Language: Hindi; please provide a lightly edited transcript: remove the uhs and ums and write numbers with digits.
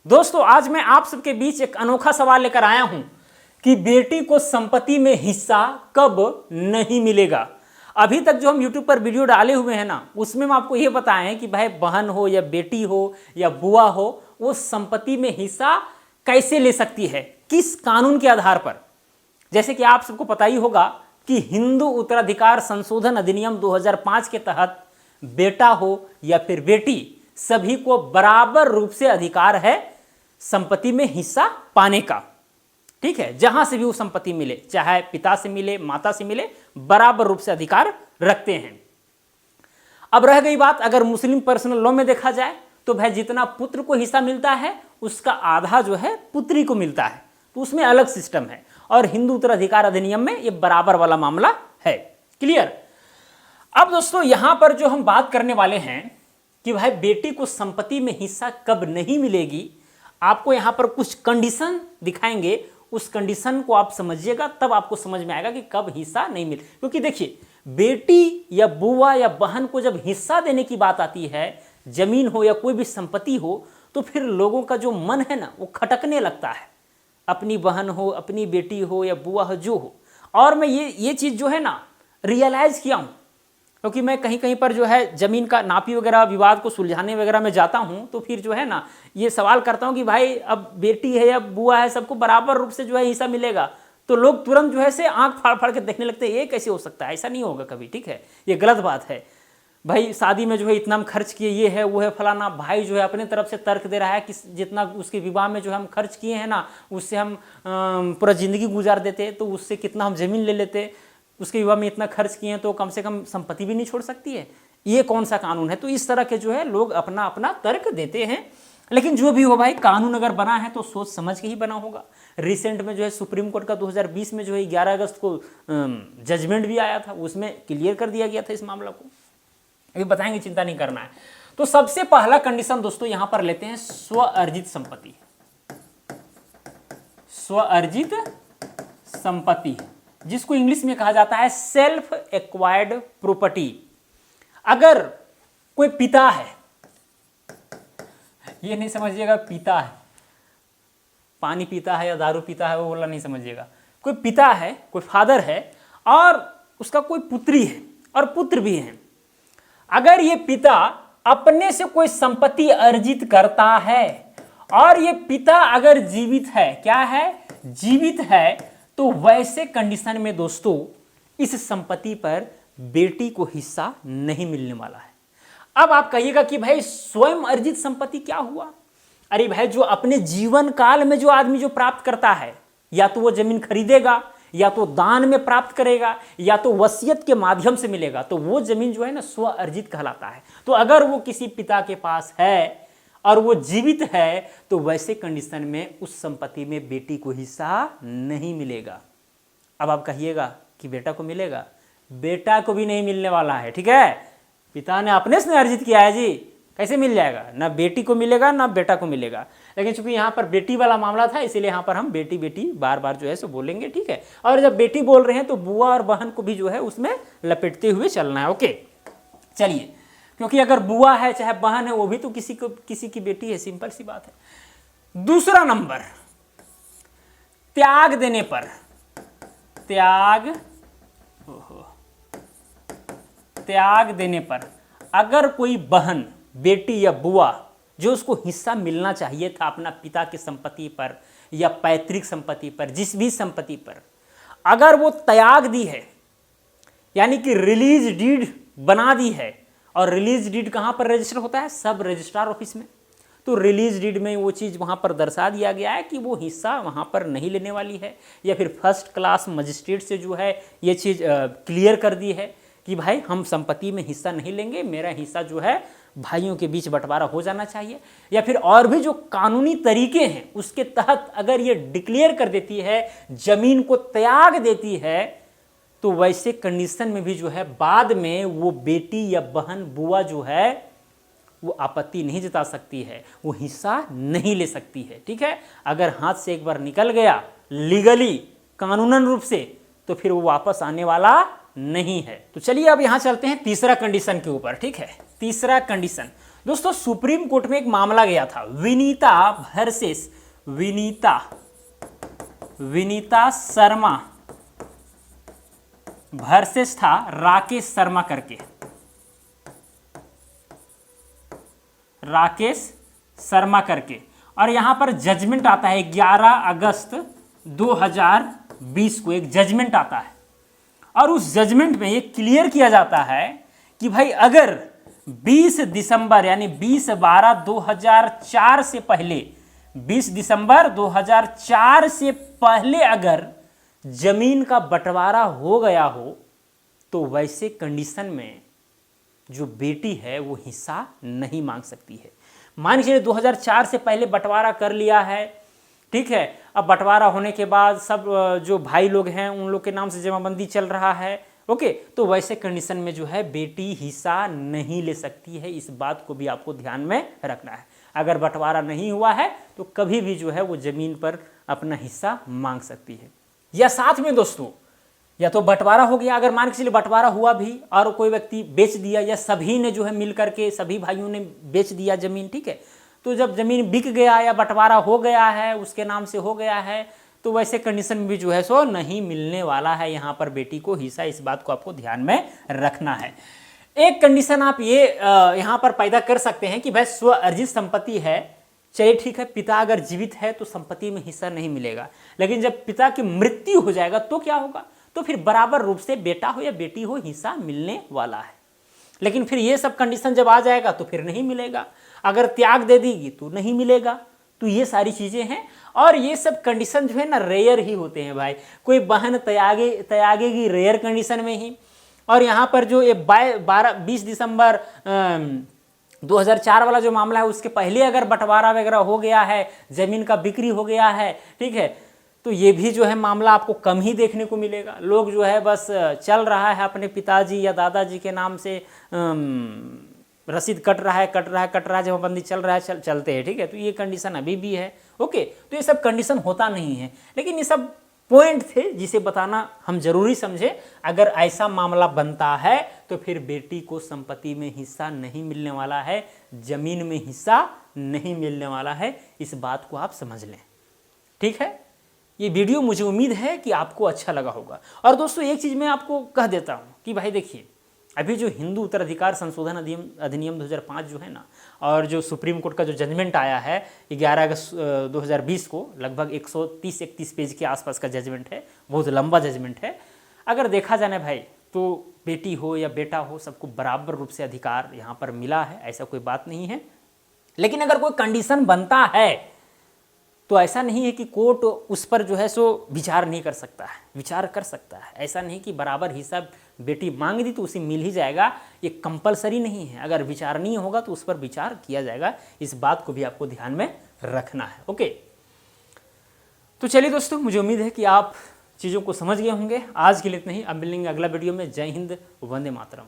दोस्तों आज मैं आप सबके बीच एक अनोखा सवाल लेकर आया हूं कि बेटी को संपत्ति में हिस्सा कब नहीं मिलेगा। अभी तक जो हम YouTube पर वीडियो डाले हुए हैं ना, उसमें हम आपको यह बताएं कि भाई बहन हो या बेटी हो या बुआ हो, वो संपत्ति में हिस्सा कैसे ले सकती है, किस कानून के आधार पर। जैसे कि आप सबको पता ही होगा कि हिंदू उत्तराधिकार संशोधन अधिनियम 2005 के तहत बेटा हो या फिर बेटी, सभी को बराबर रूप से अधिकार है संपत्ति में हिस्सा पाने का। ठीक है, जहां से भी वो संपत्ति मिले, चाहे पिता से मिले माता से मिले, बराबर रूप से अधिकार रखते हैं। अब रह गई बात, अगर मुस्लिम पर्सनल लॉ में देखा जाए तो भाई जितना पुत्र को हिस्सा मिलता है उसका आधा जो है पुत्री को मिलता है, तो उसमें अलग सिस्टम है। और हिंदू उत्तराधिकार अधिनियम में ये बराबर वाला मामला है। क्लियर। अब दोस्तों यहां पर जो हम बात करने वाले हैं कि भाई बेटी को संपत्ति में हिस्सा कब नहीं मिलेगी, आपको यहां पर कुछ कंडीशन दिखाएंगे, उस कंडीशन को आप समझिएगा, तब आपको समझ में आएगा कि कब हिस्सा नहीं मिले। क्योंकि देखिए, बेटी या बुआ या बहन को जब हिस्सा देने की बात आती है, जमीन हो या कोई भी संपत्ति हो, तो फिर लोगों का जो मन है ना, वो खटकने लगता है। अपनी बहन हो, अपनी बेटी हो या बुआ हो, जो हो। और मैं ये चीज़ जो है ना रियलाइज़ किया हूँ, क्योंकि मैं कहीं कहीं पर जो है ज़मीन का नापी वगैरह विवाद को सुलझाने वगैरह में जाता हूं, तो फिर जो है ना ये सवाल करता हूं कि भाई अब बेटी है या बुआ है, सबको बराबर रूप से जो है हिस्सा मिलेगा, तो लोग तुरंत जो है से आंख फाड़ फाड़ के देखने लगते हैं, ये कैसे हो सकता है, ऐसा नहीं होगा कभी। ठीक है, ये गलत बात है। भाई शादी में जो है इतना हम खर्च किए, ये है वो है फलाना, भाई जो है अपने तरफ से तर्क दे रहा है कि जितना उसके विवाह में जो हम खर्च किए हैं ना, उससे हम पूरा ज़िंदगी गुजार देते, तो उससे कितना हम ज़मीन ले लेते, उसके विवाह में इतना खर्च किए हैं तो कम से कम संपत्ति भी नहीं छोड़ सकती है। ये कौन सा कानून है। तो इस तरह के जो है लोग अपना अपना तर्क देते हैं। लेकिन जो भी हो भाई, कानून अगर बना है तो सोच समझ के ही बना होगा। रिसेंट में जो है सुप्रीम कोर्ट का 2020 में जो है 11 अगस्त को जजमेंट भी आया था, उसमें क्लियर कर दिया गया था इस मामला को। अभी बताएंगे, चिंता नहीं करना है। तो सबसे पहला कंडीशन दोस्तों यहां पर लेते हैं स्व अर्जित संपत्ति। स्व अर्जित संपत्ति, जिसको इंग्लिश में कहा जाता है सेल्फ एक्वायर्ड प्रॉपर्टी। अगर कोई पिता है, ये नहीं समझिएगा पिता है, पानी पीता है या दारू पीता है, वो बोला नहीं समझिएगा। कोई पिता है, कोई फादर है, और उसका कोई पुत्री है और पुत्र भी है। अगर ये पिता अपने से कोई संपत्ति अर्जित करता है और ये पिता अगर जीवित है, क्या है, जीवित है, तो वैसे कंडीशन में दोस्तों इस संपत्ति पर बेटी को हिस्सा नहीं मिलने वाला है। अब आप कहिएगा कि भाई स्वयं अर्जित संपत्ति क्या हुआ। अरे भाई, जो अपने जीवन काल में जो आदमी जो प्राप्त करता है, या तो वो जमीन खरीदेगा, या तो दान में प्राप्त करेगा, या तो वसीयत के माध्यम से मिलेगा, तो वो जमीन जो है ना स्व अर्जित कहलाता है। तो अगर वो किसी पिता के पास है और वो जीवित है, तो वैसे कंडीशन में उस संपत्ति में बेटी को हिस्सा नहीं मिलेगा। अब आप कहिएगा कि बेटा को मिलेगा, बेटा को भी नहीं मिलने वाला है। ठीक है, पिता ने अपने से अर्जित किया है जी, कैसे मिल जाएगा, ना बेटी को मिलेगा ना बेटा को मिलेगा। लेकिन चूंकि यहाँ पर बेटी वाला मामला था, इसीलिए यहाँ पर हम बेटी बेटी बार बार जो है सो बोलेंगे। ठीक है, और जब बेटी बोल रहे हैं तो बुआ और बहन को भी जो है उसमें लपेटते हुए चलना है। ओके, चलिए, क्योंकि अगर बुआ है चाहे बहन है, वो भी तो किसी की बेटी है, सिंपल सी बात है। दूसरा नंबर, त्याग देने पर, त्याग देने पर अगर कोई बहन, बेटी या बुआ जो उसको हिस्सा मिलना चाहिए था अपना पिता की संपत्ति पर या पैतृक संपत्ति पर, जिस भी संपत्ति पर, अगर वो त्याग दी है, यानी कि रिलीज डीड बना दी है, और रिलीज डीड कहाँ पर रजिस्टर होता है, सब रजिस्ट्रार ऑफिस में, तो रिलीज डीड में वो चीज़ वहाँ पर दर्शा दिया गया है कि वो हिस्सा वहाँ पर नहीं लेने वाली है, या फिर फर्स्ट क्लास मजिस्ट्रेट से जो है ये चीज़ क्लियर कर दी है कि भाई हम संपत्ति में हिस्सा नहीं लेंगे, मेरा हिस्सा जो है भाइयों के बीच बंटवारा हो जाना चाहिए। या फिर और भी जो कानूनी तरीके हैं उसके तहत अगर ये डिक्लेयर कर देती है, जमीन को त्याग देती है, तो वैसे कंडीशन में भी जो है बाद में वो बेटी या बहन बुआ जो है वो आपत्ति नहीं जता सकती है, वो हिस्सा नहीं ले सकती है। ठीक है, अगर हाथ से एक बार निकल गया लीगली, कानूनन रूप से, तो फिर वो वापस आने वाला नहीं है। तो चलिए अब यहां चलते हैं तीसरा कंडीशन के ऊपर। ठीक है, तीसरा कंडीशन दोस्तों सुप्रीम कोर्ट में एक मामला गया था, विनीता शर्मा वर्सेस था राकेश शर्मा करके, और यहां पर जजमेंट आता है 11 अगस्त 2020 को एक जजमेंट आता है, और उस जजमेंट में ये क्लियर किया जाता है कि भाई अगर 20 दिसंबर यानी 20/12/2004 से पहले, 20 दिसंबर 2004 से पहले अगर जमीन का बंटवारा हो गया हो तो वैसे कंडीशन में जो बेटी है वो हिस्सा नहीं मांग सकती है। मान लीजिए 2004 से पहले बंटवारा कर लिया है, ठीक है, अब बंटवारा होने के बाद सब जो भाई लोग हैं उन लोग के नाम से जमाबंदी चल रहा है, ओके, तो वैसे कंडीशन में जो है बेटी हिस्सा नहीं ले सकती है। इस बात को भी आपको ध्यान में रखना है। अगर बंटवारा नहीं हुआ है तो कभी भी जो है वो जमीन पर अपना हिस्सा मांग सकती है। या साथ में दोस्तों, या तो बंटवारा हो गया, अगर मान के चलिए बंटवारा हुआ भी और कोई व्यक्ति बेच दिया, या सभी ने जो है मिल करके सभी भाइयों ने बेच दिया जमीन, ठीक है, तो जब जमीन बिक गया या बंटवारा हो गया है, उसके नाम से हो गया है, तो वैसे कंडीशन में भी जो है सो नहीं मिलने वाला है यहाँ पर बेटी को हिस्सा। इस बात को आपको ध्यान में रखना है। एक कंडीशन आप ये यहाँ पर पैदा कर सकते हैं कि भाई स्व अर्जित संपत्ति है, चलिए ठीक है, पिता अगर जीवित है तो संपत्ति में हिस्सा नहीं मिलेगा, लेकिन जब पिता की मृत्यु हो जाएगा तो क्या होगा, तो फिर बराबर रूप से बेटा हो या बेटी हो हिस्सा मिलने वाला है। लेकिन फिर ये सब कंडीशन जब आ जाएगा तो फिर नहीं मिलेगा, अगर त्याग दे देगी तो नहीं मिलेगा। तो ये सारी चीजें हैं, और ये सब कंडीशन जो है ना रेयर ही होते हैं भाई। कोई बहन त्यागेगी रेयर कंडीशन में ही, और यहाँ पर जो ये 20 दिसंबर 2004 वाला जो मामला है उसके पहले अगर बंटवारा वगैरह हो गया है, जमीन का बिक्री हो गया है, ठीक है, तो ये भी जो है मामला आपको कम ही देखने को मिलेगा। लोग जो है बस चल रहा है अपने पिताजी या दादाजी के नाम से, रसीद कट रहा है, जमाबंदी चल रहा है, चलते हैं, ठीक है, तो ये कंडीशन अभी भी है, ओके। तो ये सब कंडीशन होता नहीं है, लेकिन ये सब पॉइंट थे जिसे बताना हम जरूरी समझे। अगर ऐसा मामला बनता है तो फिर बेटी को संपत्ति में हिस्सा नहीं मिलने वाला है, जमीन में हिस्सा नहीं मिलने वाला है, इस बात को आप समझ लें, ठीक है। ये वीडियो मुझे उम्मीद है कि आपको अच्छा लगा होगा। और दोस्तों एक चीज़ मैं आपको कह देता हूँ कि भाई देखिए, अभी जो हिंदू उत्तराधिकार संशोधन अधिनियम 2005 जो है ना, और जो सुप्रीम कोर्ट का जो जजमेंट आया है 11 अगस्त 2020 को, लगभग 130-31 पेज के आसपास का जजमेंट है, बहुत लंबा जजमेंट है। अगर देखा जाए भाई तो बेटी हो या बेटा हो सबको बराबर रूप से अधिकार यहाँ पर मिला है, ऐसा कोई बात नहीं है। लेकिन अगर कोई कंडीशन बनता है तो ऐसा नहीं है कि कोर्ट उस पर जो है सो विचार नहीं कर सकता है, विचार कर सकता है। ऐसा नहीं कि बराबर हिस्सा बेटी मांग दी तो उसे मिल ही जाएगा, ये कंपलसरी नहीं है। अगर विचार नहीं होगा तो उस पर विचार किया जाएगा, इस बात को भी आपको ध्यान में रखना है, ओके। तो चलिए दोस्तों, मुझे उम्मीद है कि आप चीज़ों को समझ गए होंगे। आज के लिए इतना ही, अब मिलेंगे अगला वीडियो में। जय हिंद, वंदे मातरम।